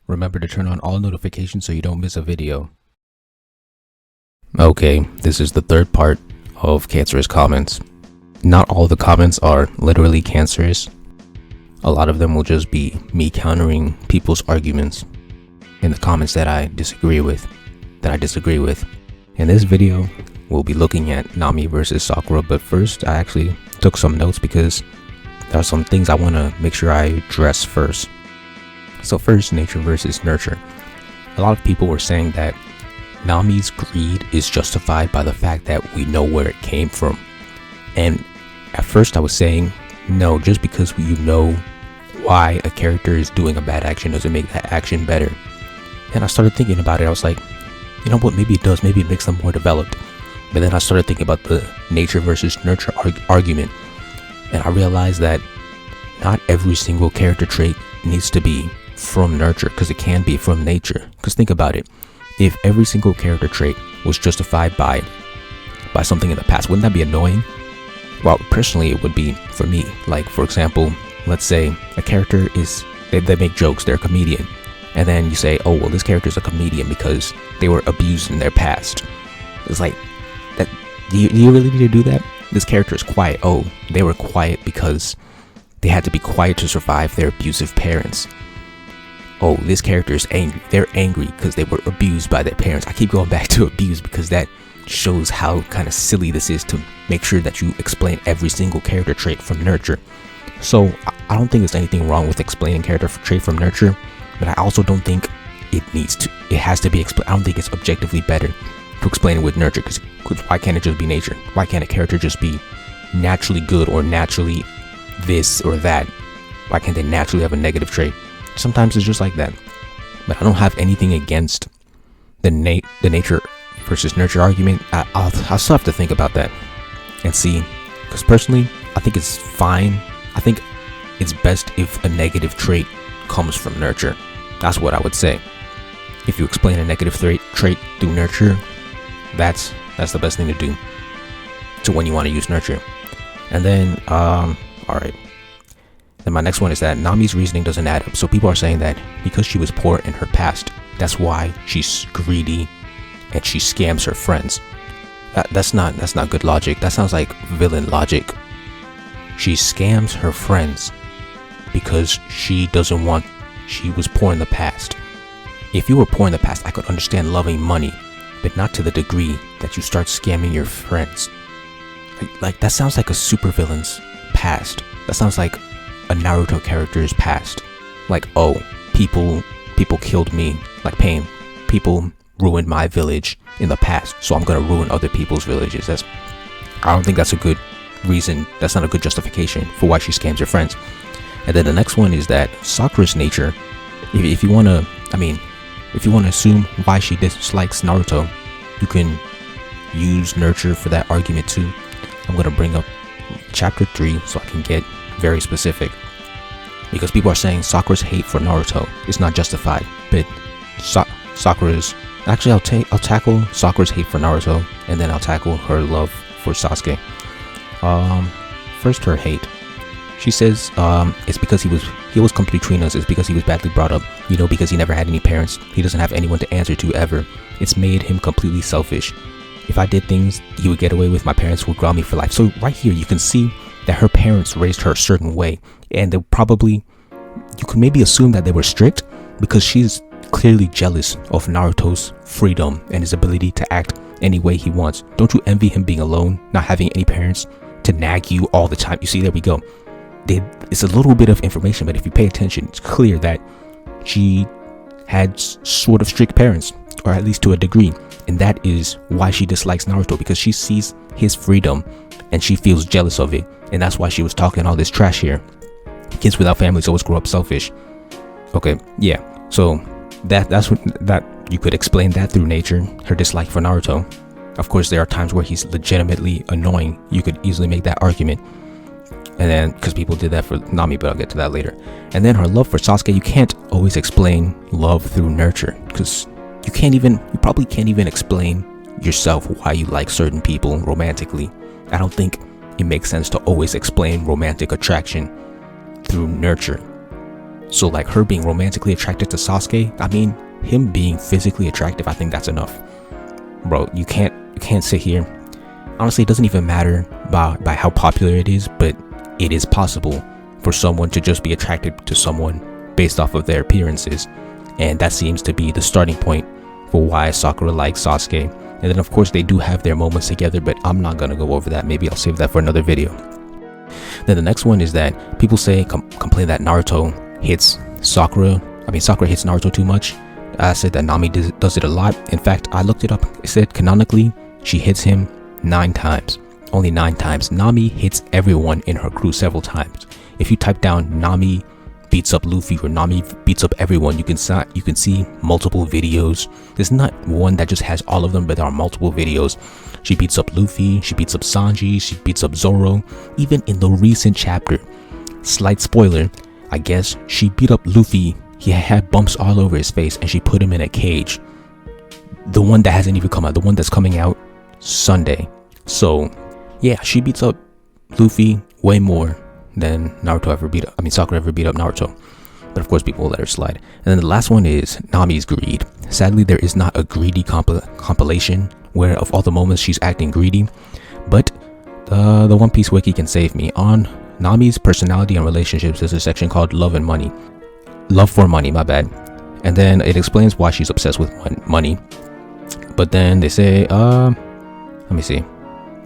Remember to turn on all notifications so you don't miss a video. Okay, this is the third part of Cancerous Comments. Not all the comments are literally cancerous. A lot of them will just be me countering people's arguments in the comments that I disagree with. In this video, we'll be looking at Nami versus Sakura, but first I actually took some notes because there are some things I want to make sure I address first. So first, nature versus nurture. A lot of people were saying that Nami's greed is justified by the fact that we know where it came from. And at first I was saying, no, just because you know why a character is doing a bad action doesn't make that action better. And I started thinking about it. I was like, you know what, maybe it does, maybe it makes them more developed. But then I started thinking about the nature versus nurture argument. And I realized that not every single character trait needs to be from nurture, because it can be from nature. Because think about it, if every single character trait was justified by something in the past, wouldn't that be annoying? Well, personally it would be for me. Like, for example, let's say a character is, they make jokes, they're a comedian, and then you say, oh well, this character is a comedian because they were abused in their past. It's like, that, do you really need to do that? This character is quiet. Oh, they were quiet because they had to be quiet to survive their abusive parents. Oh, this character is angry. They're angry because they were abused by their parents. I keep going back to abuse because that shows how kind of silly this is to make sure that you explain every single character trait from nurture. So I don't think there's anything wrong with explaining character trait from nurture, but I also don't think it has to be explained. I don't think it's objectively better to explain it with nurture, because why can't it just be nature? Why can't a character just be naturally good or naturally this or that? Why can't they naturally have a negative trait? Sometimes it's just like that. But I don't have anything against the nature versus nurture argument. I'll still have to think about that and see, because personally I think it's fine. I think it's best if a negative trait comes from nurture. That's what I would say. If you explain a negative trait through nurture, that's the best thing to do to when you want to use nurture. And then alright, then my next one is that Nami's reasoning doesn't add up. So people are saying that because she was poor in her past, that's why she's greedy and she scams her friends. That's not good logic. That sounds like villain logic. She scams her friends because she was poor in the past. If you were poor in the past, I could understand loving money, but not to the degree that you start scamming your friends. Like that sounds like a supervillain's past. That sounds like a Naruto character's past. Like, oh, people killed me, like Pain. People ruined my village in the past, so I'm gonna ruin other people's villages. I don't think that's a good reason. That's not a good justification for why she scams her friends. And then the next one is that Sakura's nature, if you want to assume why she dislikes Naruto, you can use nurture for that argument too. I'm going to bring up chapter 3 so I can get very specific, because people are saying Sakura's hate for Naruto is not justified, but Sakura's, actually I'll tackle Sakura's hate for Naruto, and then I'll tackle her love for Sasuke. First, her hate. She says it's because he was come between us. It's because he was badly brought up, because he never had any parents. He doesn't have anyone to answer to ever. It's made him completely selfish. If I did things he would get away with, my parents would ground me for life. So right here you can see that her parents raised her a certain way, and you could maybe assume that they were strict because she's clearly jealous of Naruto's freedom and his ability to act any way he wants. Don't you envy him being alone, not having any parents to nag you all the time? You see, there we go. It's a little bit of information, but if you pay attention, it's clear that she had sort of strict parents, or at least to a degree, and that is why she dislikes Naruto, because she sees his freedom and she feels jealous of it, and that's why she was talking all this trash here. Kids without families always grow up selfish. Okay, yeah, so that's that you could explain that through nature, her dislike for Naruto. Of course, there are times where he's legitimately annoying. You could easily make that argument. And then, because people did that for Nami, but I'll get to that later. And then her love for Sasuke. You can't always explain love through nurture, because you probably can't even explain yourself why you like certain people romantically. I don't think it makes sense to always explain romantic attraction through nurture. So like her being romantically attracted to Sasuke, I mean, him being physically attractive, I think that's enough. Bro, you can't sit here. Honestly, it doesn't even matter by how popular it is, but it is possible for someone to just be attracted to someone based off of their appearances. And that seems to be the starting point for why Sakura likes Sasuke. And then of course they do have their moments together, but I'm not gonna go over that. Maybe I'll save that for another video. Then the next one is that people say, complain that Naruto hits Sakura. I mean, Sakura hits Naruto too much. I said that Nami does it a lot. In fact, I looked it up. It said canonically, she hits him 9 times. Only 9 times. Nami hits everyone in her crew several times. If you type down Nami beats up Luffy or Nami beats up everyone, you can see multiple videos. There's not one that just has all of them, but there are multiple videos. She beats up Luffy, she beats up Sanji, she beats up Zoro. Even in the recent chapter, slight spoiler, I guess, she beat up Luffy. He had bumps all over his face and she put him in a cage. The one that hasn't even come out, the one that's coming out Sunday. So yeah, she beats up Luffy way more than Sakura ever beat up Naruto. But of course people will let her slide. And then the last one is Nami's greed. Sadly, there is not a greedy compilation where of all the moments she's acting greedy, but the One Piece wiki can save me. On Nami's personality and relationships, there's a section called love for money, my bad. And then it explains why she's obsessed with money. But then they say, let me see.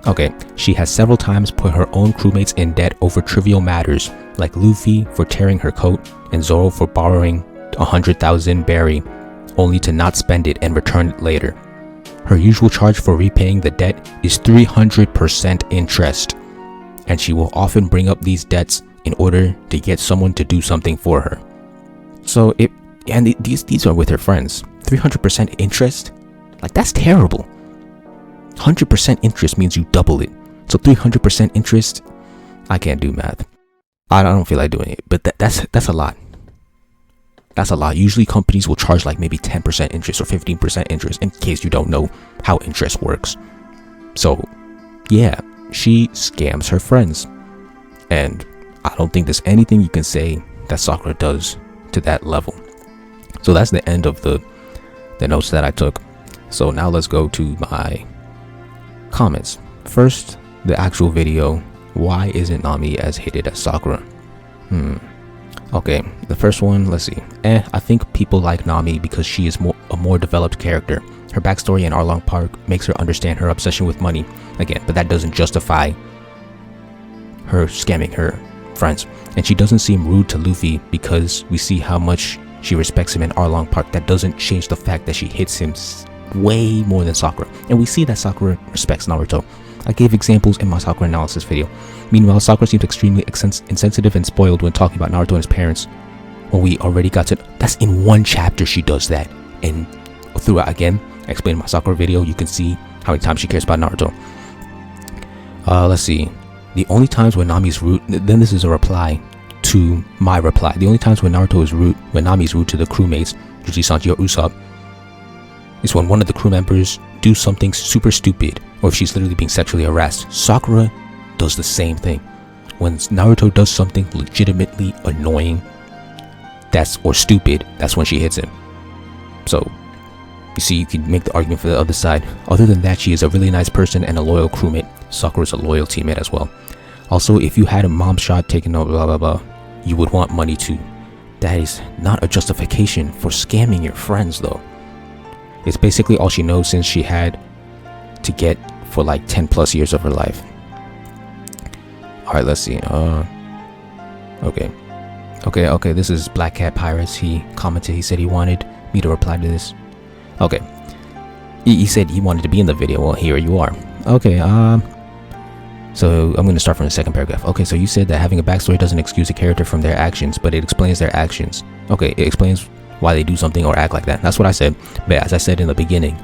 Okay, she has several times put her own crewmates in debt over trivial matters, like Luffy for tearing her coat and Zoro for borrowing 100,000 berry, only to not spend it and return it later. Her usual charge for repaying the debt is 300% interest, and she will often bring up these debts in order to get someone to do something for her. So these are with her friends. 300% interest? Like, that's terrible. 100% interest means you double it. So 300% interest, I can't do math. I don't feel like doing it, but that's a lot. That's a lot. Usually companies will charge like maybe 10% interest or 15% interest, in case you don't know how interest works. So yeah, she scams her friends. And I don't think there's anything you can say that Sakura does to that level. So that's the end of the notes that I took. So now let's go to my comments. First, the actual video. Why isn't Nami as hated as Sakura? Okay, the first one, let's see. I think people like Nami because she is a more developed character. Her backstory in Arlong Park makes her understand her obsession with money. Again, but that doesn't justify her scamming her friends. And she doesn't seem rude to Luffy because we see how much she respects him in Arlong Park. That doesn't change the fact that she hits him way more than Sakura. And we see that Sakura respects Naruto. I gave examples in my Sakura analysis video. Meanwhile, Sakura seems extremely insensitive and spoiled when talking about Naruto and his parents. When we already got to... That's in one chapter she does that. And throughout, again, I explained in my Sakura video, you can see how many times she cares about Naruto. Let's see. The only times when Nami's rude... Then this is a reply to my reply. The only times when Naruto is rude, when Nami's rude to the crewmates, usually Sanji or Usopp, is when one of the crew members do something super stupid, or if she's literally being sexually harassed. Sakura does the same thing. When Naruto does something legitimately annoying, or stupid, that's when she hits him. So you see, you can make the argument for the other side. Other than that, she is a really nice person and a loyal crewmate. Sakura's a loyal teammate as well. Also, if you had a mom shot taken out, blah blah blah, you would want money too. That is not a justification for scamming your friends though. It's basically all she knows since she had to get for like 10 plus years of her life. Alright, let's see. Okay, this is Black Cat Pirates. He commented, he said he wanted me to reply to this. Okay. He said he wanted to be in the video. Well, here you are. Okay, so I'm going to start from the second paragraph. Okay, so you said that having a backstory doesn't excuse a character from their actions, but it explains their actions. Okay, it explains why they do something or act like that. That's what I said. But as I said in the beginning,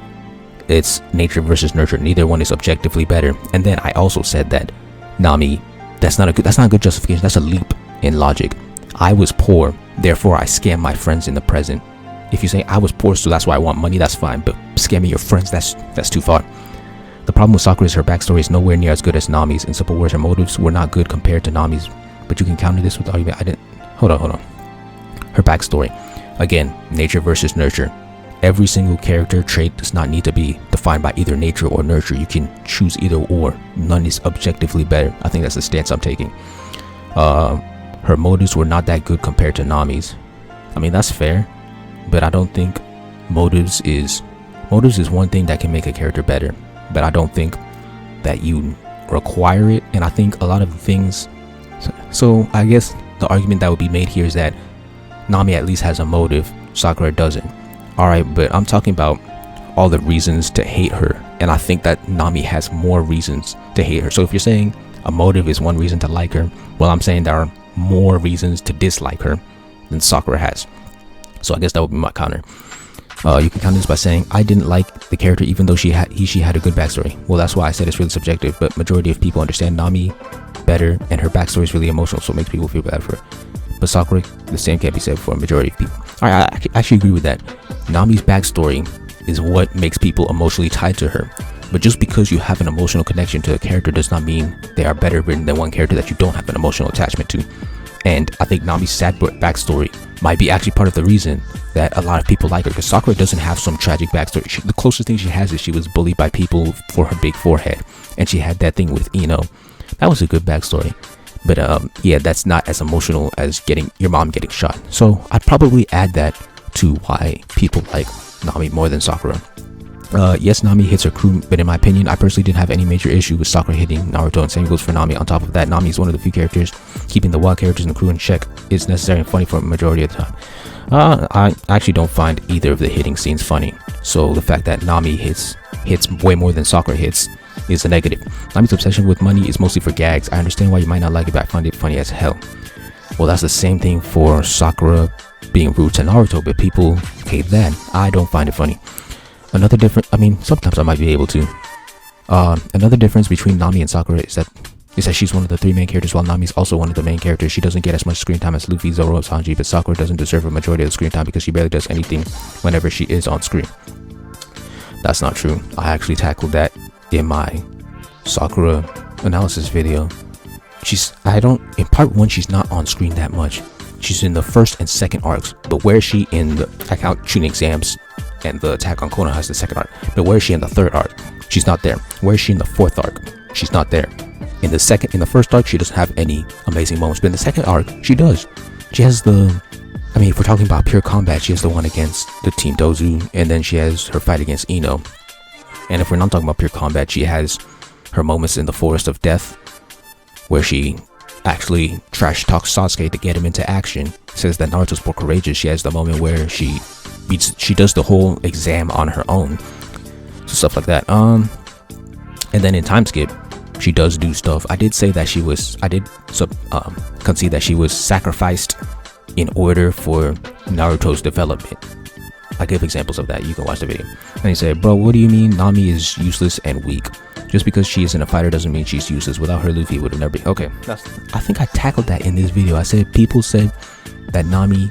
it's nature versus nurture. Neither one is objectively better. And then I also said that Nami, that's not a good justification. That's a leap in logic. I was poor, therefore I scam my friends in the present. If you say I was poor, so that's why I want money, that's fine. But scamming your friends, that's too far. The problem with Sakura is her backstory is nowhere near as good as Nami's. In simple words, her motives were not good compared to Nami's. But you can counter this with the argument. Hold on. her backstory. Again, nature versus nurture. Every single character trait does not need to be defined by either nature or nurture. You can choose either or. None is objectively better. I think that's the stance I'm taking. Her motives were not that good compared to Nami's. I mean, that's fair, but I don't think motives is one thing that can make a character better, but I don't think that you require it. And I think a lot of things, so I guess the argument that would be made here is that Nami at least has a motive, Sakura doesn't. Alright, but I'm talking about all the reasons to hate her, and I think that Nami has more reasons to hate her. So if you're saying a motive is one reason to like her, well, I'm saying there are more reasons to dislike her than Sakura has. So I guess that would be my counter. You can counter this by saying, I didn't like the character even though she had a good backstory. Well, that's why I said it's really subjective, but majority of people understand Nami better, and her backstory is really emotional, so it makes people feel bad for her. But Sakura, the same can't be said for a majority of people. Alright, I actually agree with that. Nami's backstory is what makes people emotionally tied to her. But just because you have an emotional connection to a character does not mean they are better written than one character that you don't have an emotional attachment to. And I think Nami's sad backstory might be actually part of the reason that a lot of people like her, because Sakura doesn't have some tragic backstory. The closest thing she has is she was bullied by people for her big forehead, and she had that thing with Ino. That was a good backstory. But yeah, that's not as emotional as your mom getting shot. So I'd probably add that to why people like Nami more than Sakura. Yes, Nami hits her crew, but in my opinion, I personally didn't have any major issue with Sakura hitting Naruto, and same goes for Nami. On top of that, Nami is one of the few characters keeping the wild characters in the crew in check. It's necessary and funny for a majority of the time. I actually don't find either of the hitting scenes funny, so the fact that Nami hits way more than Sakura hits is a negative. Nami's obsession with money is mostly for gags. I understand why you might not like it, but I find it funny as hell. Well, that's the same thing for Sakura being rude to Naruto, but people hate that. I don't find it funny. Another difference, I mean, sometimes I might be able to. Another difference between Nami and Sakura is that she's one of the three main characters, while Nami's also one of the main characters. She doesn't get as much screen time as Luffy, Zoro, or Sanji, but Sakura doesn't deserve a majority of the screen time because she barely does anything whenever she is on screen. That's not true. I actually tackled that in my Sakura analysis video. In part 1, she's not on screen that much. She's in the first and second arcs, but where is she in the, I count tuning exams and the attack on Konoha as the second arc, but where is she in the third arc? She's not there. Where is she in the fourth arc? She's not there. In the first arc, she doesn't have any amazing moments, but in the second arc, she does. She has if we're talking about pure combat, she has the one against the Team Dozu, and then she has her fight against Ino. And if we're not talking about pure combat, she has her moments in the Forest of Death, where she actually trash talks Sasuke to get him into action, says that Naruto's more courageous. She has the moment where she does the whole exam on her own, so stuff like that. And then in time skip, she does do stuff. I did say that concede that she was sacrificed in order for Naruto's development. I give examples of that. You can watch the video. And he said, bro, what do you mean Nami is useless and weak? Just because she isn't a fighter doesn't mean she's useless. Without her, Luffy would have never been. Okay, I think I tackled that in this video. I said people said that Nami,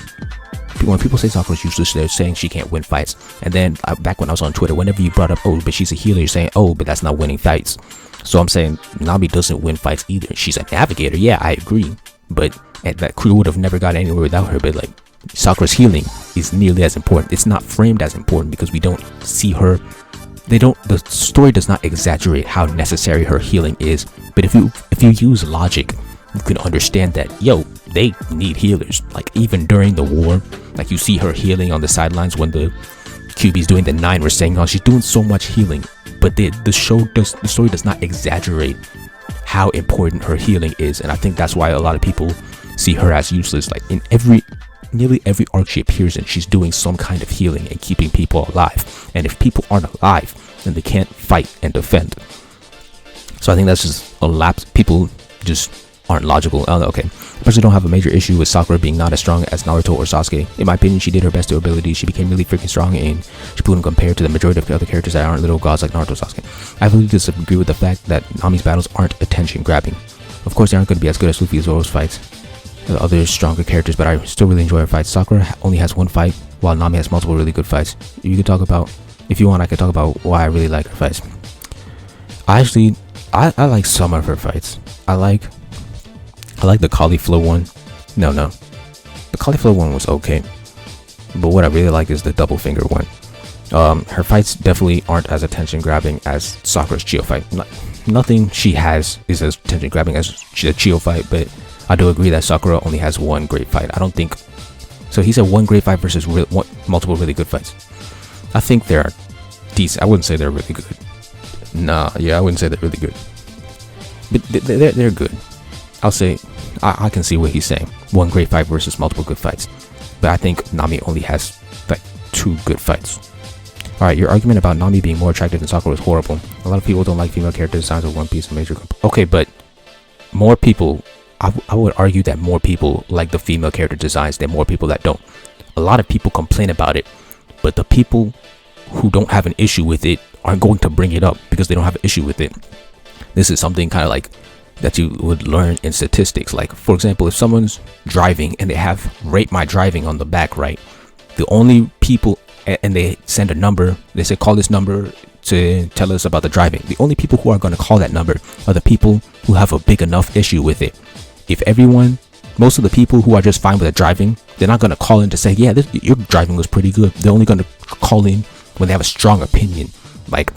when people say Sakura's useless, they're saying she can't win fights. And then back when I was on Twitter, whenever you brought up, oh, but she's a healer, you're saying, oh, but that's not winning fights. So I'm saying Nami doesn't win fights either. She's a navigator. Yeah, I agree. But that crew would have never got anywhere without her. But like, Sakura's healing is nearly as important. It's not framed as important because we don't see her. The story does not exaggerate how necessary her healing is. But if you use logic, you can understand that, yo, they need healers. Like, even during the war, like, you see her healing on the sidelines when the QB's doing the 9 we're saying, oh, she's doing so much healing. But the story does not exaggerate how important her healing is. And I think that's why a lot of people see her as useless. Like, in nearly every arc she appears in, she's doing some kind of healing and keeping people alive. And if people aren't alive, then they can't fight and defend. So I think that's just a lapse. People just aren't logical. Okay, I personally don't have a major issue with Sakura being not as strong as Naruto or Sasuke. In my opinion, she did her best to her ability. She became really freaking strong, and she couldn't compare to the majority of the other characters that aren't little gods like Naruto or Sasuke. I really disagree with the fact that Nami's battles aren't attention grabbing. Of course, they aren't going to be as good as Luffy or Zoro's fights, the other stronger characters, but I still really enjoy her fights. Sakura only has one fight, while Nami has multiple really good fights. You can talk about, if you want, I can talk about why I really like her fights. I like some of her fights. I like the cauliflower one. No. The cauliflower one was okay, but what I really like is the double finger one. Her fights definitely aren't as attention grabbing as Sakura's Chio fight. Nothing she has is as attention grabbing as the Chio fight, but I do agree that Sakura only has one great fight. I don't think so. He said one great fight versus multiple really good fights. I think they're decent. I wouldn't say they're really good. I wouldn't say they're really good, but they're good. I'll say I can see what he's saying. One great fight versus multiple good fights, but I think Nami only has like 2 good fights. Alright, your argument about Nami being more attractive than Sakura is horrible. A lot of people don't like female character designs of One Piece and major. Okay, but more people, I would argue that more people like the female character designs than more people that don't. A lot of people complain about it, but the people who don't have an issue with it aren't going to bring it up because they don't have an issue with it. This is something kind of like that you would learn in statistics. Like, for example, if someone's driving and they have rate my driving on the back right, the only people, and they send a number, they say call this number to tell us about the driving, the only people who are going to call that number are the people who have a big enough issue with it. If most of the people who are just fine with the driving, they're not going to call in to say, yeah, your driving was pretty good. They're only going to call in when they have a strong opinion, like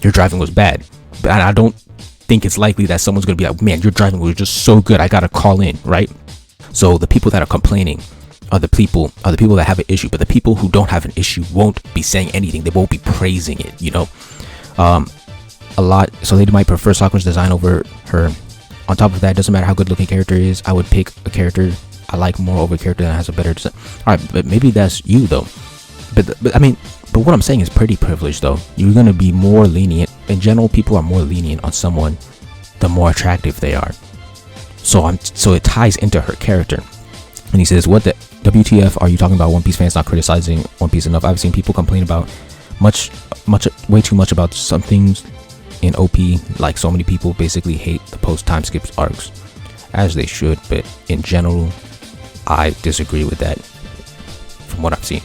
your driving was bad. But I don't think it's likely that someone's going to be like, man, your driving was just so good, I got to call in, right? So the people that are complaining are the people that have an issue, but the people who don't have an issue won't be saying anything. They won't be praising it, you know. A lot, so they might prefer Sakura's design over her. On top of that, it doesn't matter how good looking character is, I would pick a character I like more over a character that has a better design. All right, but maybe that's you though. But what I'm saying is pretty privileged though. You're gonna be more lenient. In general, people are more lenient on someone the more attractive they are. So it ties into her character. And he says, what the WTF are you talking about? One Piece fans not criticizing One Piece enough. I've seen people complain about way too much about some things in OP. Like, so many people basically hate the post time skips arcs, as they should, but in general I disagree with that from what I've seen.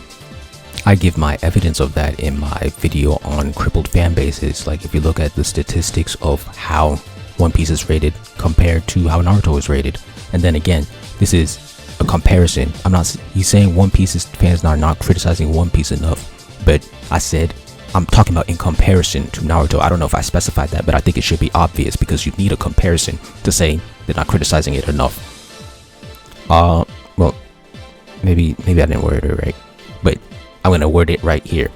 I give my evidence of that in my video on crippled fan bases. Like, if you look at the statistics of how One Piece is rated compared to how Naruto is rated, and then again, this is a comparison. He's saying One Piece's fans are not criticizing One Piece enough, but I said I'm talking about in comparison to Naruto. I don't know if I specified that, but I think it should be obvious because you need a comparison to say they're not criticizing it enough. Well, maybe I didn't word it right, but I'm gonna word it right here.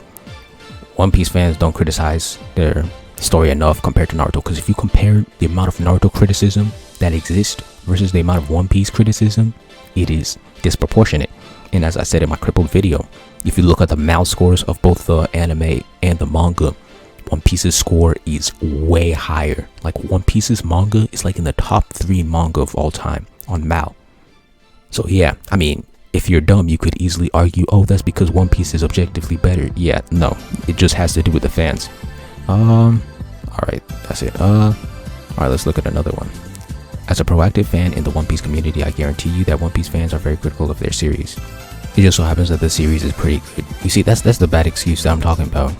One Piece fans don't criticize their story enough compared to Naruto, because if you compare the amount of Naruto criticism that exists versus the amount of One Piece criticism, it is disproportionate. And as I said in my crippled video, if you look at the MAL scores of both the anime and the manga, One Piece's score is way higher. Like, One Piece's manga is like in the top 3 manga of all time on MAL. So yeah, I mean, if you're dumb, you could easily argue, oh, that's because One Piece is objectively better. Yeah, no, it just has to do with the fans. Alright, that's it. Alright, let's look at another one. As a proactive fan in the One Piece community, I guarantee you that One Piece fans are very critical of their series. It just so happens that the series is pretty good. You see, that's the bad excuse that I'm talking about.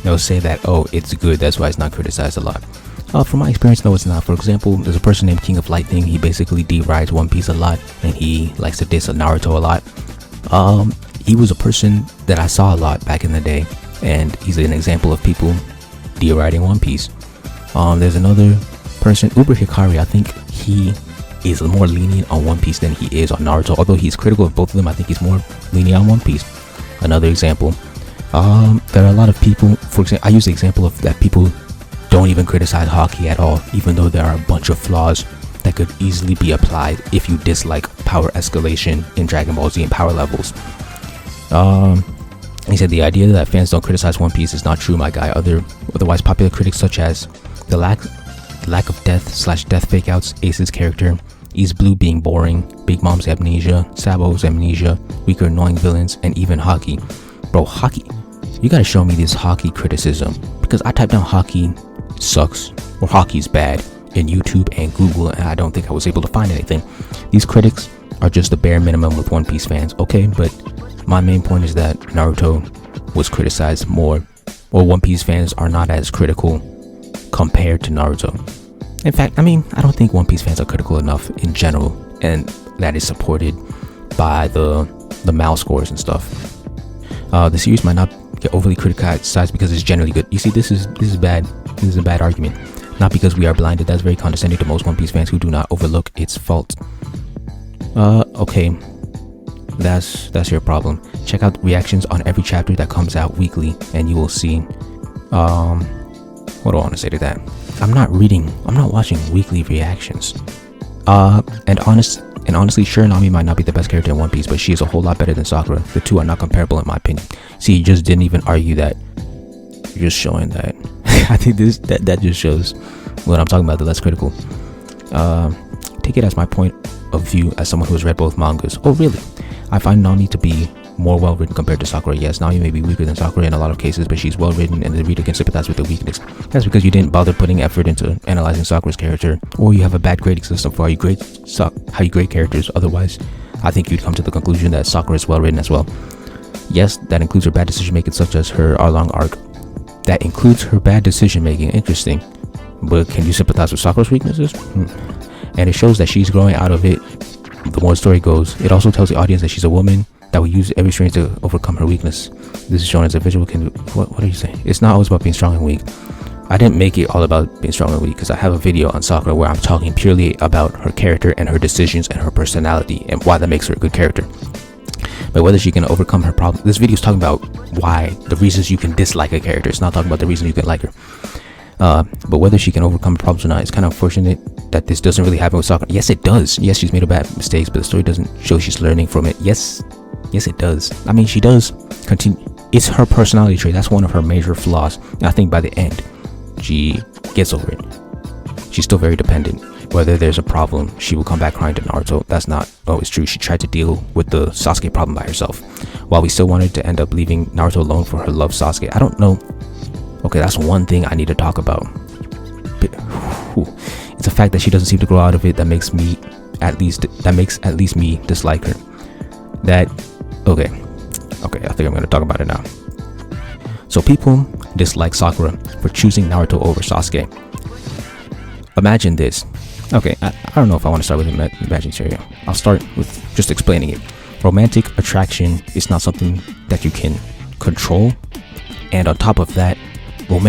They'll say that, oh, it's good, that's why it's not criticized a lot. From my experience, no, it's not. For example, there's a person named King of Lightning. He basically derides One Piece a lot, and he likes to diss Naruto a lot. He was a person that I saw a lot back in the day, and he's an example of people deriding One Piece. There's another person, Uber Hikari. I think he is more lenient on One Piece than he is on Naruto. Although he's critical of both of them, I think he's more lenient on One Piece. Another example, there are a lot of people, for example, I use the example of that people don't even criticize hockey at all, even though there are a bunch of flaws that could easily be applied if you dislike power escalation in Dragon Ball Z and power levels. He said the idea that fans don't criticize One Piece is not true, my guy. Otherwise popular critics such as the lack of death/death fakeouts, Ace's character, East Blue being boring, Big Mom's amnesia, Sabo's amnesia, weaker annoying villains, and even hockey. Bro, hockey, you gotta show me this hockey criticism, because I typed down hockey sucks or hockey's bad in YouTube and Google, and I don't think I was able to find anything. These critics are just the bare minimum with One Piece fans, okay? But my main point is that Naruto was criticized more, or One Piece fans are not as critical compared to Naruto. In fact, I mean, I don't think One Piece fans are critical enough in general, and that is supported by the mal scores and stuff. The series might not get overly criticized because it's generally good. You see, this is bad. This is a bad argument. Not because we are blinded. That's very condescending to most One Piece fans who do not overlook its fault. Okay, that's your problem. Check out reactions on every chapter that comes out weekly, and you will see. What do I want to say to that? I'm not watching weekly reactions. And honestly, sure, Nami might not be the best character in One Piece, but she is a whole lot better than Sakura. The two are not comparable in my opinion. See, you just didn't even argue that. You're just showing that. I think that just shows what I'm talking about, the less critical. Take it as my point of view as someone who has read both mangas. Oh, really? I find Nami to be more well written compared to Sakura. Yes, Nami may be weaker than Sakura in a lot of cases, but she's well written and the reader can sympathize with the weakness. That's because you didn't bother putting effort into analyzing Sakura's character, or you have a bad grading system for how you grade characters. Otherwise, I think you'd come to the conclusion that Sakura is well written as well. Yes, that includes her bad decision making, such as her Arlong arc. That includes her bad decision making. Interesting. But can you sympathize with Sakura's weaknesses? And it shows that she's growing out of it the more the story goes. It also tells the audience that she's a woman that will use every strength to overcome her weakness. This is shown as a visual what do you say? It's not always about being strong and weak. I didn't make it all about being strong and weak because I have a video on Sakura where I'm talking purely about her character and her decisions and her personality and why that makes her a good character. But whether she can overcome her problem, this video is talking about why, the reasons you can dislike a character. It's not talking about the reason you can like her. But whether she can overcome her problems or not, it's kind of unfortunate that this doesn't really happen with Sakura. Yes, it does. Yes, she's made a bad mistakes, but the story doesn't show she's learning from it. Yes, it does. I mean, she does continue. It's her personality trait. That's one of her major flaws. And I think by the end, she gets over it. She's still very dependent. Whether there's a problem, she will come back crying to Naruto. That's not always true. She tried to deal with the Sasuke problem by herself, while we still wanted to end up leaving Naruto alone for her love Sasuke. I don't know. Okay, that's one thing I need to talk about. But, it's a fact that she doesn't seem to grow out of it that makes at least me dislike her. Okay, I think I'm going to talk about it now. So people dislike Sakura for choosing Naruto over Sasuke. Imagine this. Okay, I don't know if I want to start with an imaginary scenario. I'll start with just explaining it. Romantic attraction is not something that you can control, and on top of that, you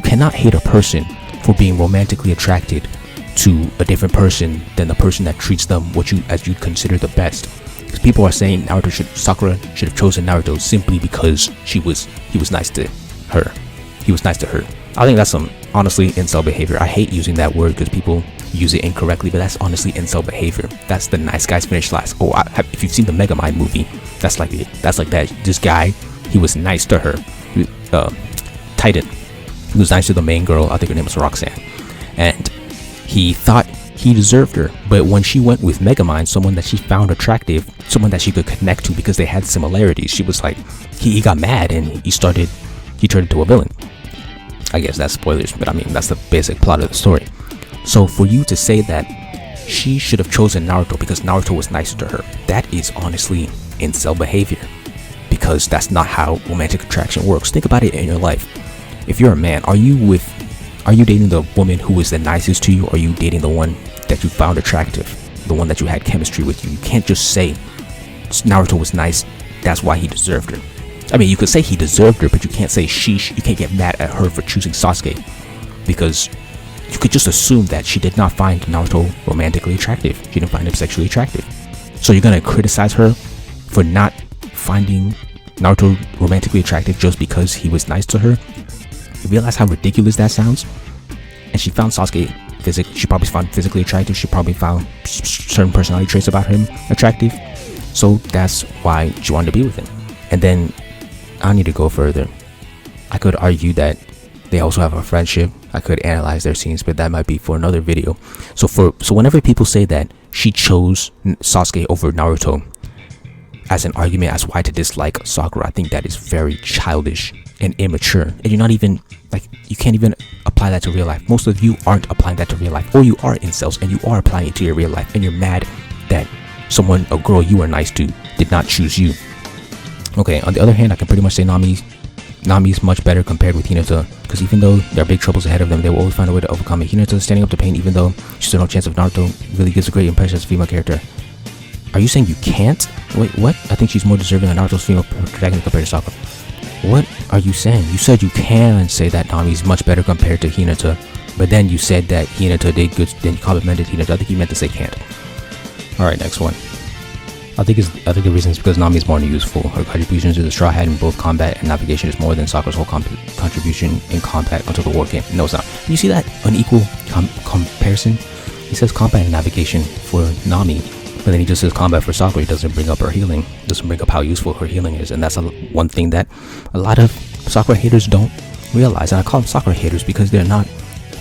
cannot hate a person for being romantically attracted to a different person than the person that treats them as you consider the best. Because people are saying Sakura should have chosen Naruto simply because he was nice to her. He was nice to her. I think that's some honestly incel behavior. I hate using that word because people use it incorrectly, but that's honestly incel behavior. That's the nice guys finish last. If you've seen the Megamind movie, that's like it. That's like that. This guy, he was nice to her. Titan. He was nice to the main girl. I think her name was Roxanne, and he thought he deserved her. But when she went with Megamind, someone that she found attractive, someone that she could connect to because they had similarities, she was like, he got mad and he turned into a villain. I guess that's spoilers, but I mean, that's the basic plot of the story. So for you to say that she should have chosen Naruto because Naruto was nicer to her, that is honestly incel behavior, because that's not how romantic attraction works. Think about it in your life. If you're a man, are you dating the woman who is the nicest to you, or are you dating the one that you found attractive, the one that you had chemistry with? You can't just say Naruto was nice, that's why he deserved her. I mean, you could say he deserved her, but you can't say you can't get mad at her for choosing Sasuke, because you could just assume that she did not find Naruto romantically attractive. She didn't find him sexually attractive. So you're gonna criticize her for not finding Naruto romantically attractive just because he was nice to her? You realize how ridiculous that sounds? And she found Sasuke she probably found physically attractive. She probably found certain personality traits about him attractive. So that's why she wanted to be with him. And then I need to go further. I could argue that they also have a friendship. I could analyze their scenes, but that might be for another video. So whenever people say that she chose Sasuke over Naruto as an argument as why to dislike Sakura, I think that is very childish and immature. And you're not even you can't even apply that to real life. Most of you aren't applying that to real life, or you are incels and you are applying it to your real life, and you're mad that a girl you were nice to did not choose you. Okay, on the other hand, I can pretty much say Nami's much better compared with Hinata, because even though there are big troubles ahead of them, they will always find a way to overcome it. Hinata standing up to pain, even though she stood no chance of Naruto, really gives a great impression as a female character. Are you saying you can't? Wait, what? I think she's more deserving of Naruto's female protagonist compared to Sakura. What are you saying? You said you can say that Nami's much better compared to Hinata, but then you said that Hinata did good, then you complimented Hinata. I think you meant to say can't. Alright, next one. I think the reason is because Nami is more useful. Her contribution to the Straw Hat in both combat and navigation is more than Sakura's whole contribution in combat until the war came. No, it's not. You see that unequal comparison? He says combat and navigation for Nami, but then he just says combat for Sakura. He doesn't bring up her healing, doesn't bring up how useful her healing is, and that's one thing that a lot of Sakura haters don't realize. And I call them Sakura haters because they're not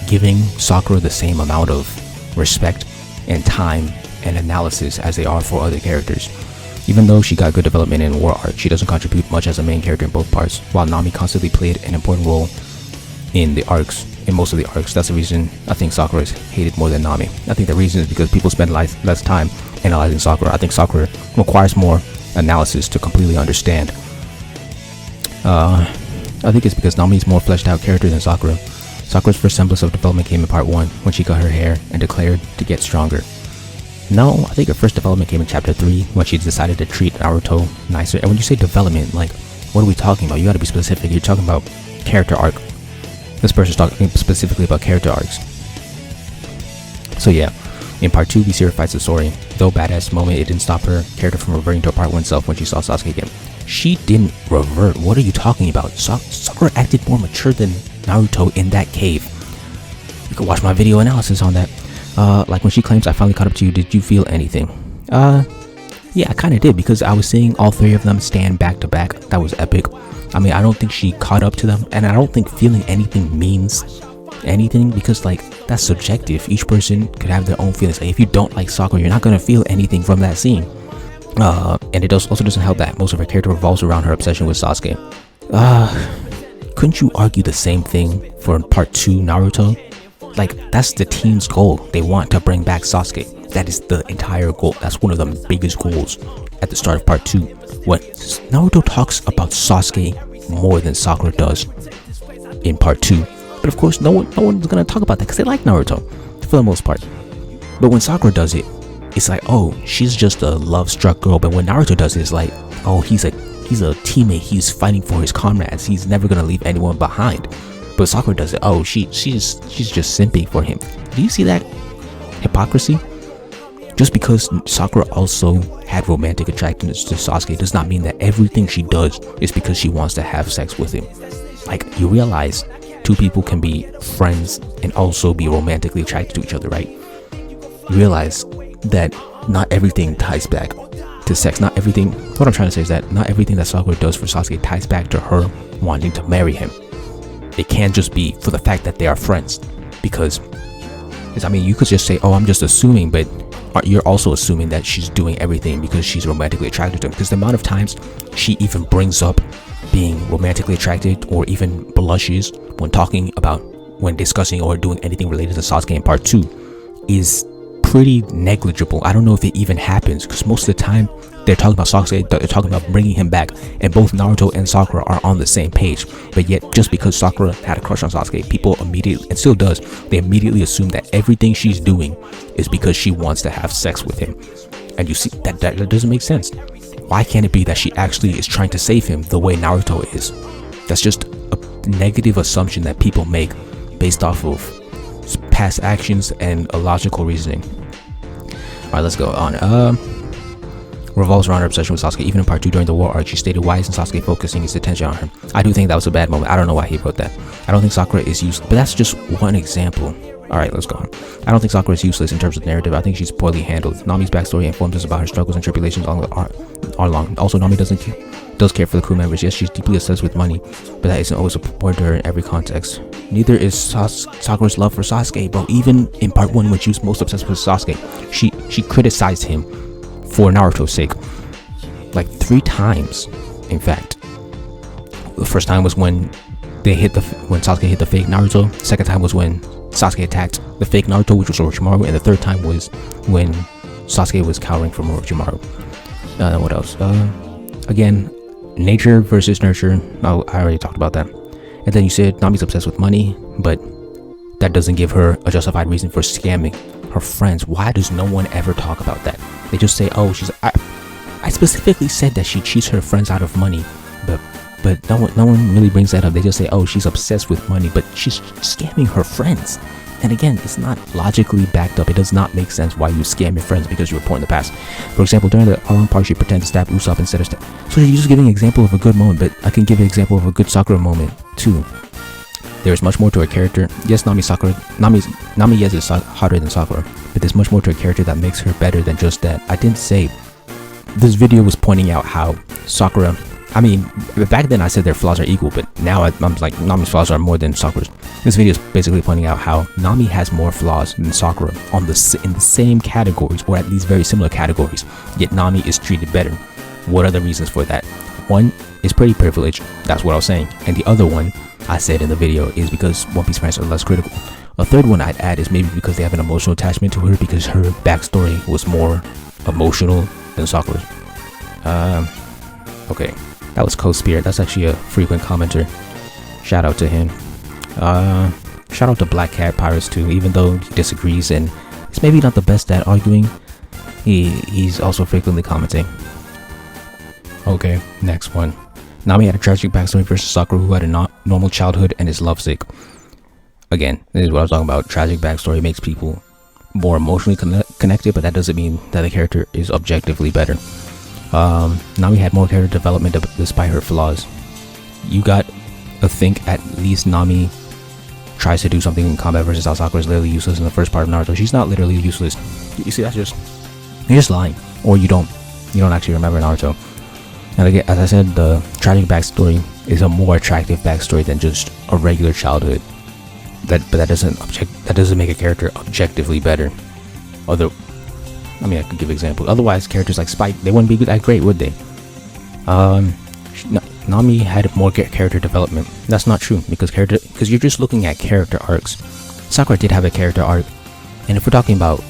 giving Sakura the same amount of respect and time and analysis as they are for other characters. Even though she got good development in War Arc, she doesn't contribute much as a main character in both parts, while Nami constantly played an important role in the arcs, in most of the arcs. That's the reason I think Sakura is hated more than Nami. I think the reason is because people spend less time analyzing Sakura. I think Sakura requires more analysis to completely understand. I think it's because Nami is more fleshed out character than Sakura. Sakura's first semblance of development came in part 1, when she cut her hair and declared to get stronger. No, I think her first development came in chapter 3, when she decided to treat Naruto nicer. And when you say development, like, what are we talking about? You gotta be specific. You're talking about character arc. This person's talking specifically about character arcs. So yeah, in part 2, we see her fight Sasori. Though badass moment, it didn't stop her character from reverting to her part 1 self when she saw Sasuke again. She didn't revert. What are you talking about? Sakura acted more mature than Naruto in that cave. You can watch my video analysis on that. Like when she claims I finally caught up to you, did you feel anything? Yeah, I kind of did, because I was seeing all three of them stand back to back. That was epic. I mean, I don't think she caught up to them, and I don't think feeling anything means anything, because like, that's subjective. Each person could have their own feelings. Like, if you don't like Sakura, you're not going to feel anything from that scene. And it also doesn't help that most of her character revolves around her obsession with Sasuke. Couldn't you argue the same thing for part 2 Naruto? Like, that's the team's goal. They want to bring back Sasuke. That is the entire goal. That's one of the biggest goals at the start of part 2. When Naruto talks about Sasuke more than Sakura does in part 2. But of course, no one's gonna talk about that because they like Naruto for the most part. But when Sakura does it, it's like, oh, she's just a love-struck girl. But when Naruto does it, it's like, oh, he's a teammate. He's fighting for his comrades. He's never gonna leave anyone behind. But Sakura does it. Oh, she's just simping for him. Do you see that hypocrisy? Just because Sakura also had romantic attractiveness to Sasuke does not mean that everything she does is because she wants to have sex with him. Like, you realize two people can be friends and also be romantically attracted to each other, right? You realize that not everything ties back to sex. Not everything. What I'm trying to say is that not everything that Sakura does for Sasuke ties back to her wanting to marry him. It can't just be for the fact that they are friends, because I mean, you could just say, oh, I'm just assuming, but you're also assuming that she's doing everything because she's romantically attracted to him. Because the amount of times she even brings up being romantically attracted or even blushes when discussing or doing anything related to Sasuke in part 2 is pretty negligible. I don't know if it even happens, because most of the time they're talking about Sasuke, they're talking about bringing him back, and both Naruto and Sakura are on the same page. But yet, just because Sakura had a crush on Sasuke, people immediately, and still does, they immediately assume that everything she's doing is because she wants to have sex with him. And you see, that doesn't make sense. Why can't it be that she actually is trying to save him the way Naruto is? That's just a negative assumption that people make based off of past actions and illogical reasoning. Alright, let's go on. Revolves around her obsession with Sasuke. Even in part 2 during the war arc, she stated, why isn't Sasuke focusing his attention on her? I do think that was a bad moment. I don't know why he wrote that. I don't think Sakura is useless, but that's just one example. Alright, let's go on. I don't think Sakura is useless in terms of narrative. I think she's poorly handled. Nami's backstory informs us about her struggles and tribulations all along. Also, Nami does care for the crew members. Yes, she's deeply obsessed with money, but that isn't always important to her in every context. Neither is Sakura's love for Sasuke, bro. Even in part 1, when she was most obsessed with Sasuke, she criticized him for Naruto's sake, like 3 times. In fact, the first time was when Sasuke hit the fake Naruto. The second time was when Sasuke attacked the fake Naruto, which was Orochimaru, and the third time was when Sasuke was cowering from Orochimaru. What else? Again, nature versus nurture. Oh, I already talked about that. And then you said Nami's obsessed with money, but that doesn't give her a justified reason for scamming her friends. Why does no one ever talk about that? They just say, oh, I specifically said that she cheats her friends out of money, but no one really brings that up. They just say, oh, she's obsessed with money, but she's scamming her friends. And again, it's not logically backed up. It does not make sense why you scam your friends because you were poor in the past. For example, during the Aron part, she pretended to stab Usopp instead of so you're just giving an example of a good moment, but I can give an example of a good Sakura moment too. There's much more to her character. Yes, Nami yes is hotter than Sakura, but there's much more to her character that makes her better than just that. I didn't say this video was pointing out how Sakura, I mean, back then I said their flaws are equal, but now I'm like, Nami's flaws are more than Sakura's. This video is basically pointing out how Nami has more flaws than Sakura in the same categories, or at least very similar categories, yet Nami is treated better. What are the reasons for that? One is pretty privileged, that's what I was saying, and the other one I said in the video is because One Piece fans are less critical. A third one I'd add is maybe because they have an emotional attachment to her because her backstory was more emotional than Sakura's. Okay, that was Co-Spirit. That's actually a frequent commenter. Shout out to him. Shout out to Black Cat Pirates too, even though he disagrees and he's maybe not the best at arguing. He's also frequently commenting. Okay, next one. Nami had a tragic backstory versus Sakura, who had a normal childhood and is lovesick. Again, this is what I was talking about. Tragic backstory makes people more emotionally connected, but that doesn't mean that the character is objectively better. Nami had more character development despite her flaws. You got to think at least Nami tries to do something in combat versus how Sakura is literally useless in the first part of Naruto. She's not literally useless. You see, you're just lying, or you don't actually remember Naruto. And again, as I said, the tragic backstory is a more attractive backstory than just a regular childhood. But that doesn't make a character objectively better. I could give examples. Otherwise, characters like Spike, they wouldn't be that great, would they? Nami had more character development. That's not true because you're just looking at character arcs. Sakura did have a character arc, and if we're talking about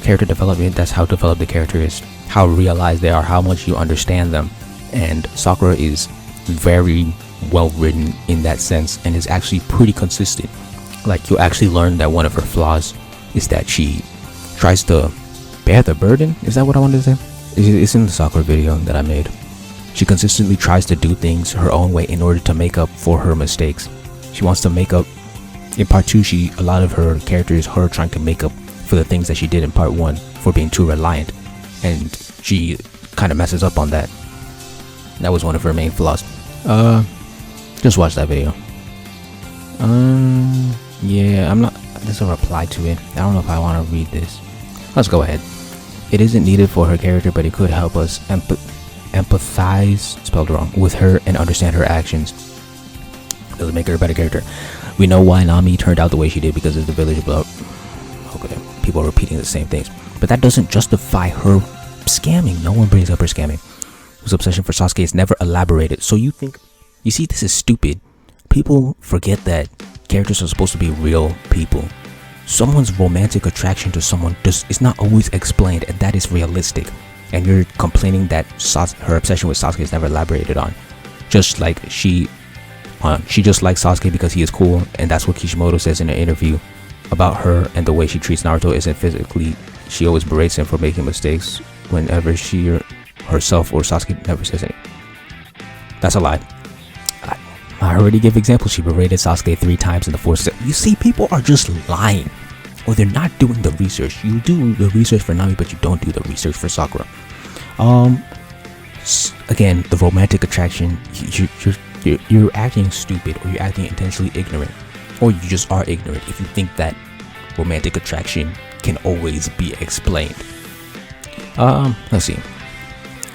character development, that's how developed the character is, how realized they are, how much you understand them. And Sakura is very well written in that sense and is actually pretty consistent. Like, you'll actually learn that one of her flaws is that she tries to bear the burden. Is that what I wanted to say? It's in the Sakura video that I made. She consistently tries to do things her own way in order to make up for her mistakes. She wants to make up. In part 2, a lot of her character is her trying to make up for the things that she did in part 1 for being too reliant, and she kind of messes up on that. That was one of her main flaws. Just watch that video. Yeah, there's a reply to it. I don't know if I want to read this. Let's go ahead. It isn't needed for her character, but it could help us empathize, spelled wrong, with her and understand her actions. Doesn't make her a better character. We know why Nami turned out the way she did because of the village blow. Okay, people are repeating the same things. But that doesn't justify her scamming. No one brings up her scamming. Whose obsession for Sasuke is never elaborated. So you see, this is stupid. People forget that characters are supposed to be real people. Someone's romantic attraction to someone is not always explained, and that is realistic. And you're complaining that her obsession with Sasuke is never elaborated on. Just like she just likes Sasuke because he is cool, and that's what Kishimoto says in an interview about her, and the way she treats Naruto isn't physically. She always berates him for making mistakes whenever she herself or Sasuke never says anything. That's a lie. I already gave examples. She berated Sasuke 3 times in the 4th. You see, people are just lying, or they're not doing the research. You do the research for Nami, but you don't do the research for Sakura. Again, the romantic attraction. You're acting stupid, or you're acting intentionally ignorant, or you just are ignorant if you think that romantic attraction can always be explained. Let's see.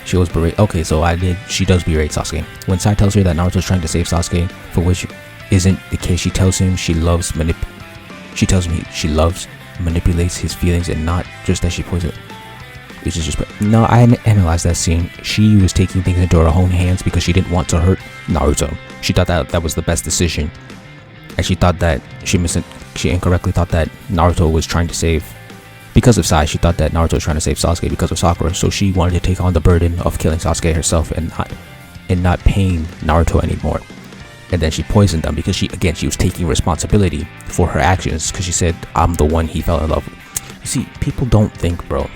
She was berate. Okay, so she does berate Sasuke. When Sai tells her that Naruto's trying to save Sasuke, for which isn't the case, she tells him she loves manipulates his feelings, and not just that she poisons. Which is just, no, I analyzed that scene. She was taking things into her own hands because she didn't want to hurt Naruto. She thought that was the best decision, and she thought that she incorrectly thought that Naruto was trying to save. Because of Sai, she thought that Naruto was trying to save Sasuke because of Sakura, so she wanted to take on the burden of killing Sasuke herself and not paying Naruto anymore. And then she poisoned them because she was taking responsibility for her actions, because she said, I'm the one he fell in love with. See, people don't think, bro.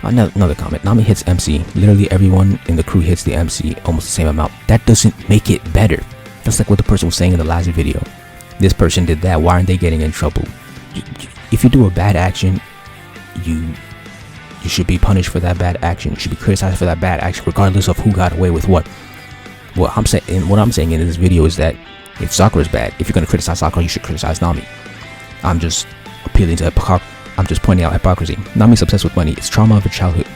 Another comment. Nami hits MC. Literally everyone in the crew hits the MC almost the same amount. That doesn't make it better. That's like what the person was saying in the last video. This person did that. Why aren't they getting in trouble? If you do a bad action, you should be punished for that bad action. You should be criticized for that bad action, regardless of who got away with what. What I'm saying in this video is that if Sakura's bad, if you're gonna criticize Sakura, you should criticize Nami. I'm just appealing to I'm just pointing out hypocrisy. Nami's obsessed with money. It's trauma of her childhood.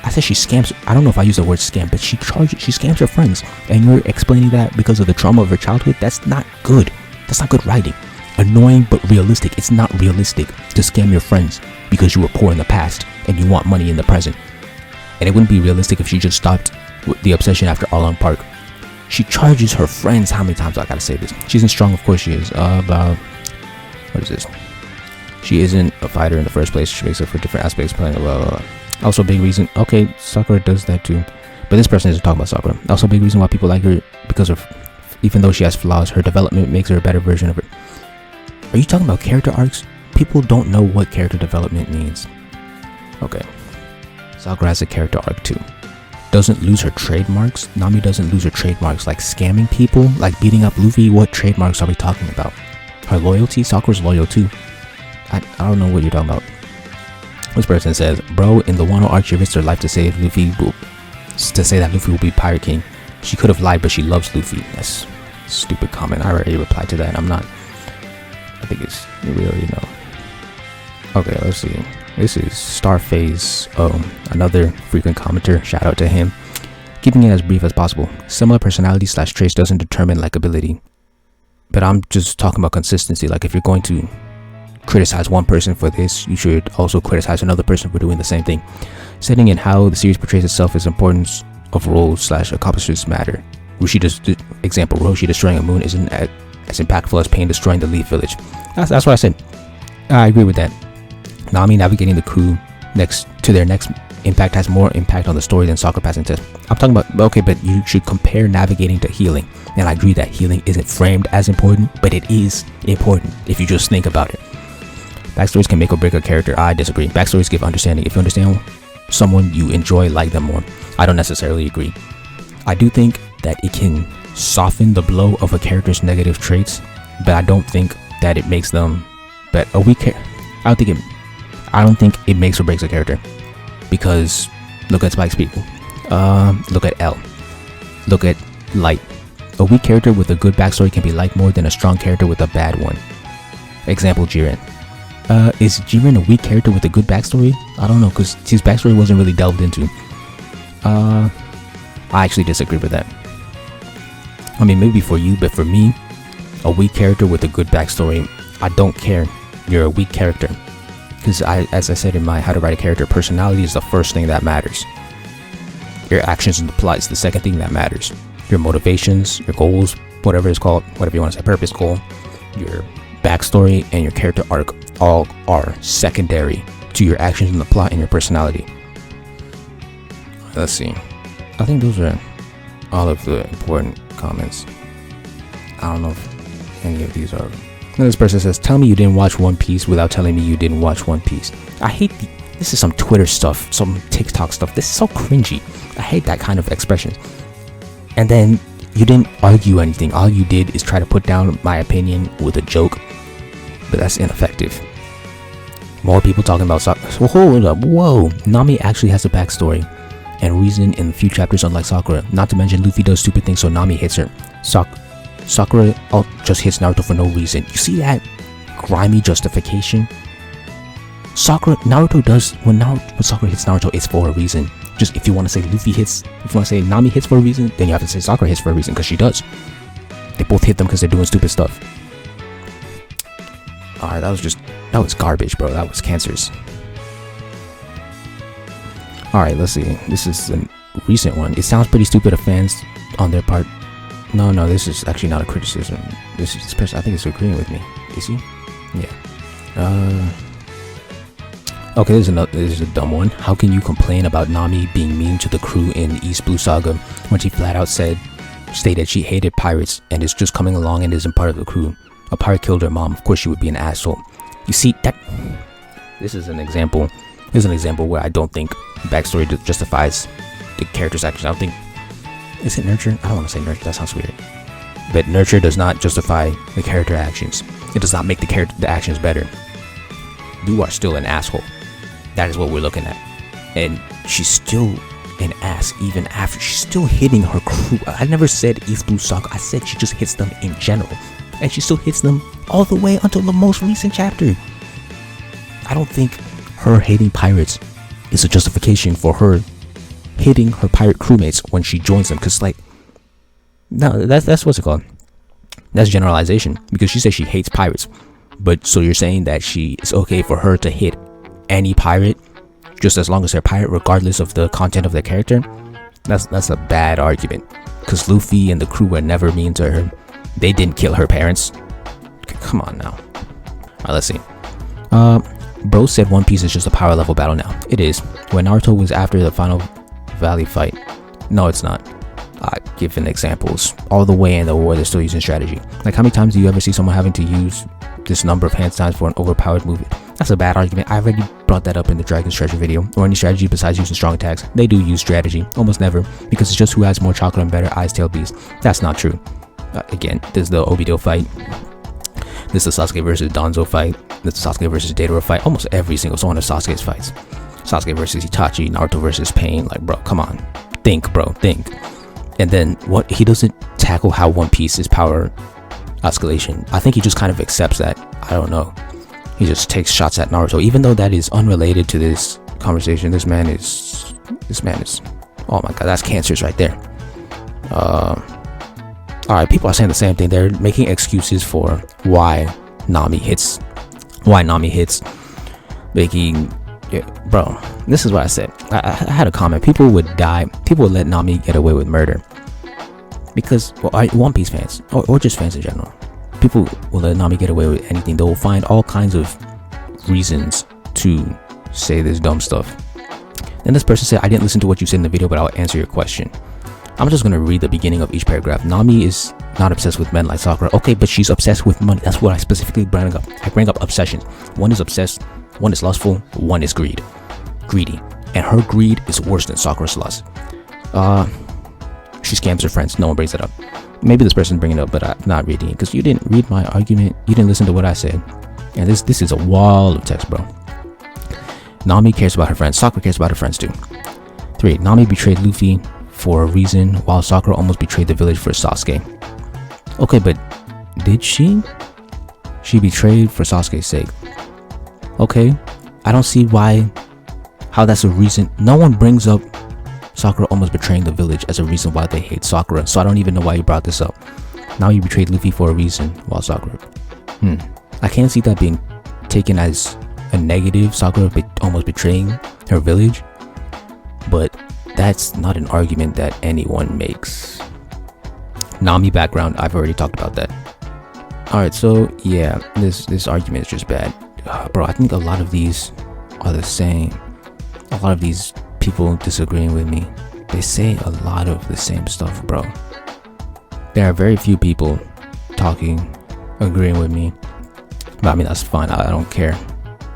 I said she scams. I don't know if I use the word scam, but she scams her friends. And you're explaining that because of the trauma of her childhood? That's not good. That's not good writing. Annoying but realistic. It's not realistic to scam your friends because you were poor in the past and you want money in the present. And it wouldn't be realistic if she just stopped with the obsession after Along Park. She charges her friends. How many times do I gotta say this? She isn't strong, of course she is. What is this? She isn't a fighter in the first place. She makes up for different aspects playing blah, blah, blah. Also a big reason. Okay, Sakura does that too. But this person isn't talking about Sakura. Also a big reason why people like her because of, even though she has flaws, her development makes her a better version of her. Are you talking about character arcs? People don't know what character development means. Okay. Sakura has a character arc too. Doesn't lose her trademarks. Nami doesn't lose her trademarks, like scamming people, like beating up Luffy. What trademarks are we talking about? Her loyalty? Sakura's loyal too. I don't know what you're talking about. This person says, bro, in the Wano arc, she risked her life to say that Luffy will be Pirate King. She could have lied, but she loves Luffy. That's a stupid comment. I already replied to that. I think we already know. Okay, let's see. This is Starface. Another frequent commenter. Shout out to him. Keeping it as brief as possible. Similar personality / traits doesn't determine likability. But I'm just talking about consistency. Like if you're going to criticize one person for this, you should also criticize another person for doing the same thing. Setting in how the series portrays itself is importance of roles / accomplishments matter. Roshi destroying a moon isn't as impactful as Pain destroying the Leaf Village. That's what I said. I agree with that. Nami navigating the crew next to their next impact has more impact on the story than Sakura passing test. I'm talking about, okay, but you should compare navigating to healing. And I agree that healing isn't framed as important, but it is important if you just think about it. Backstories can make or break a character. I disagree. Backstories give understanding. If you understand someone, you enjoy, like them more. I don't necessarily agree. I do think that it can soften the blow of a character's negative traits, but I don't think that it makes them a weak character. I don't think it makes or breaks a character, because look at Spike's people. Look at L. Look at Light. A weak character with a good backstory can be liked more than a strong character with a bad one. Example, Jiren. Is Jiren a weak character with a good backstory? I don't know, because his backstory wasn't really delved into. I actually disagree with that. I mean, maybe for you, but for me, a weak character with a good backstory, I don't care. You're a weak character. Because as I said in my How to Write a Character, personality is the first thing that matters. Your actions and the plot is the second thing that matters. Your motivations, your goals, whatever it's called, whatever you want to say, purpose, goal, your backstory, and your character arc all are secondary to your actions and the plot and your personality. Let's see. I think those are all of the important comments. I don't know if any of these are. This person says, tell me you didn't watch One Piece without telling me you didn't watch One Piece. I hate this is some Twitter stuff, some TikTok stuff. This is so cringy. I hate that kind of expression. And then you didn't argue anything. All you did is try to put down my opinion with a joke. But that's ineffective. More people talking about Sakura. Hold up, whoa. Nami actually has a backstory and reason in a few chapters, unlike Sakura. Not to mention Luffy does stupid things, so Nami hits her. Sakura just hits Naruto for no reason. You see that grimy justification? Naruto does when Sakura hits Naruto, it's for a reason. Just if you want to say if you want to say Nami hits for a reason, then you have to say Sakura hits for a reason, because she does. They both hit them because they're doing stupid stuff. Alright, that was garbage, bro. That was cancerous. Alright, let's see. This is a recent one. It sounds pretty stupid of fans on their part. No, this is actually not a criticism. This person, I think, is agreeing with me. Is he? Yeah. Okay, this is a dumb one. How can you complain about Nami being mean to the crew in East Blue Saga when she flat out stated she hated pirates and is just coming along and isn't part of the crew? A pirate killed her mom. Of course she would be an asshole. You see, This is an example. Here's an example where I don't think backstory justifies the character's actions. I don't think. Is it nurture? I don't want to say nurture. That sounds weird. But nurture does not justify the character actions. It does not make the actions better. You are still an asshole. That is what we're looking at. And she's still an ass even after she's still hitting her crew. I never said East Blue Sakura. I said she just hits them in general. And she still hits them all the way until the most recent chapter. I don't think her hating pirates is a justification for her hitting her pirate crewmates when she joins them. Because, like, no, that's what's it called? That's generalization. Because she says she hates pirates. But so you're saying that it's okay for her to hit any pirate just as long as they're pirate, regardless of the content of their character? That's a bad argument. Because Luffy and the crew were never mean to her. They didn't kill her parents. Come on now. Alright, let's see. Bro said One Piece is just a power level battle now. It is. When Naruto was after the final Valley fight. No, it's not. Given examples. All the way in the war, they're still using strategy. Like, how many times do you ever see someone having to use this number of hand signs for an overpowered movement? That's a bad argument. I already brought that up in the Dragon's Treasure video. Or any strategy besides using strong attacks. They do use strategy. Almost never. Because it's just who has more chocolate and better eyes, tail, beast. That's not true. Again, there's the Obito fight. This is the Sasuke versus Danzo fight. This is the Sasuke versus Deidara fight. Almost every single one of Sasuke's fights. Sasuke versus Itachi, Naruto versus Pain. Like, bro, come on. Think, bro, think. And then what? He doesn't tackle how One Piece is power escalation. I think he just kind of accepts that. I don't know. He just takes shots at Naruto, even though that is unrelated to this conversation. This man is. Oh my god, that's cancerous right there. Alright, people are saying the same thing. They're making excuses for why Nami hits. Making, yeah, bro, this is what I said. I had a comment. People would die. People would let Nami get away with murder. Because, well, One Piece fans, or just fans in general, people will let Nami get away with anything. They will find all kinds of reasons to say this dumb stuff. Then this person said, I didn't listen to what you said in the video, but I'll answer your question. I'm just going to read the beginning of each paragraph. Nami is not obsessed with men like Sakura. Okay, but she's obsessed with money. That's what I specifically bring up. I bring up obsessions. One is obsessed, one is lustful, one is greedy. And her greed is worse than Sakura's lust. She scams her friends. No one brings it up. Maybe this person's bringing it up, but I'm not reading it. Because you didn't read my argument. You didn't listen to what I said. And this is a wall of text, bro. Nami cares about her friends. Sakura cares about her friends too. 3. Nami betrayed Luffy for a reason, while Sakura almost betrayed the village for Sasuke. Okay, but did she? She betrayed for Sasuke's sake. Okay, I don't see how that's a reason. No one brings up Sakura almost betraying the village as a reason why they hate Sakura, so I don't even know why you brought this up. Now you betrayed Luffy for a reason, while Sakura. I can't see that being taken as a negative, Sakura almost betraying her village, but that's not an argument that anyone makes. Nami background, I've already talked about that. Alright, so yeah, this argument is just bad. Bro, I think a lot of these are the same. A lot of these people disagreeing with me, they say a lot of the same stuff, bro. There are very few people agreeing with me. But I mean, that's fine. I don't care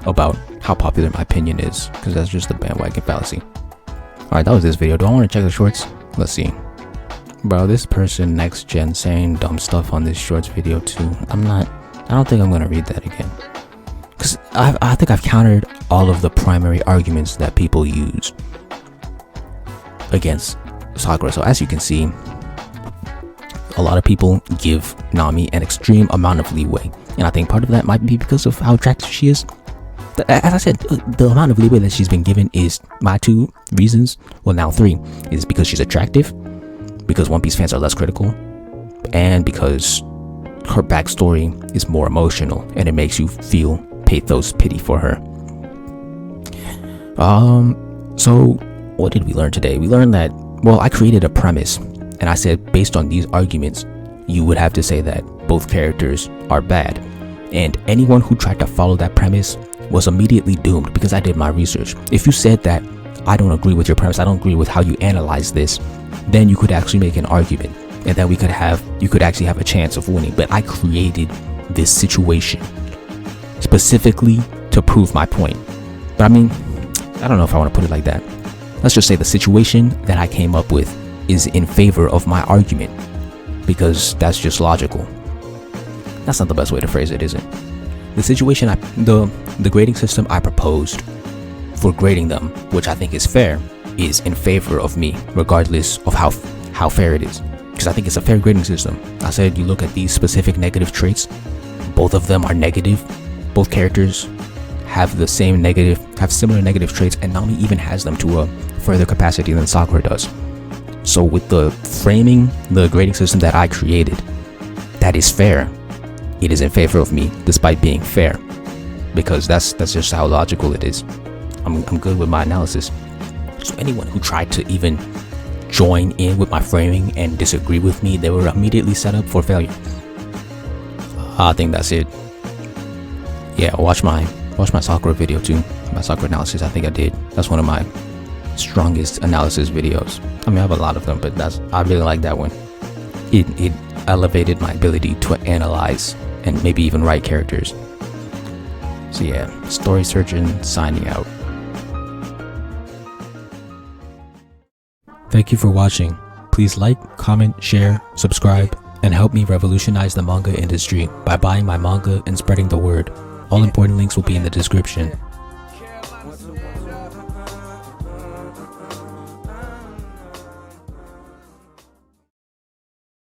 about how popular my opinion is, because that's just the bandwagon fallacy. Alright, that was this video. Do I want to check the shorts? Let's see. Bro, this person next gen saying dumb stuff on this shorts video too. I don't think I'm going to read that again. Because I think I've countered all of the primary arguments that people use against Sakura. So as you can see, a lot of people give Nami an extreme amount of leeway. And I think part of that might be because of how attractive she is. As I said, the amount of leeway that she's been given is my 2 reasons. Well, now 3 is because she's attractive, because One Piece fans are less critical, and because her backstory is more emotional and it makes you feel pathos, pity for her. So what did we learn today? We learned that, well, I created a premise and I said based on these arguments, you would have to say that both characters are bad. And anyone who tried to follow that premise was immediately doomed because I did my research. If you said that I don't agree with your premise, I don't agree with how you analyze this, then you could actually make an argument and then you could actually have a chance of winning. But I created this situation specifically to prove my point. But I mean, I don't know if I want to put it like that. Let's just say the situation that I came up with is in favor of my argument, because that's just logical. That's not the best way to phrase it, is it? The situation, the grading system I proposed for grading them, which I think is fair, is in favor of me, regardless of how fair it is. Because I think it's a fair grading system. I said you look at these specific negative traits, both of them are negative. Both characters have similar negative traits, and Nami even has them to a further capacity than Sakura does. So with the grading system that I created, that is fair. It is in favor of me, despite being fair, because that's just how logical it is. I'm good with my analysis. So anyone who tried to even join in with my framing and disagree with me, they were immediately set up for failure. I think that's it. Yeah, watch my Sakura video too. My Sakura analysis, I think I did. That's one of my strongest analysis videos. I mean, I have a lot of them, but I really like that one. It elevated my ability to analyze and maybe even write characters. So yeah, Story Surgeon signing out. Thank you for watching. Please like, comment, share, subscribe, and help me revolutionize the manga industry by buying my manga and spreading the word. All important links will be in the description.